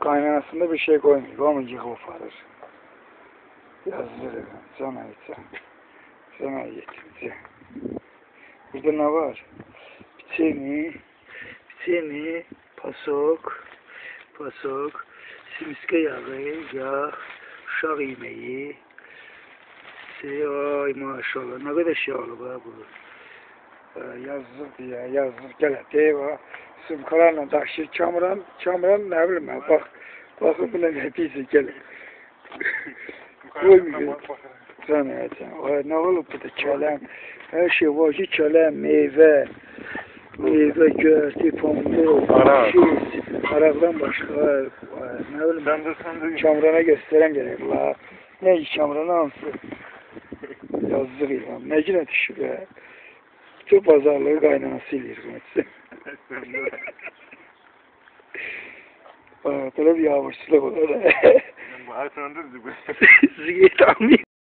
Kaynanasında bir şey koymuyor. Ama yıkıp alır. Yazdırır. Sana içsen. Sana yetince. Burada ne var? Biçeni, pasok, simiske yağı, yağ, uşaq yemeği. Ay maşallah, ne kadar şahlı bu. Yazdır gələ, deyva. Sımkalarla daşır, çamıran ne bileyim ben, bakın buna ne pisi gəlir. Koymuyor. Sana ne olup burada kələm, her şey var ki kələm, meyve, göğerti, pamuk, araqdan başka, ne bileyim, çamurana gösteren gerek la. Ne çamurana hansı? Yazdır ya, ne yine düşür ya. Çok pazarlığı kaynanası ilir. Böyle bir yağmurçuluk olur. Bu ay sonunda Sizi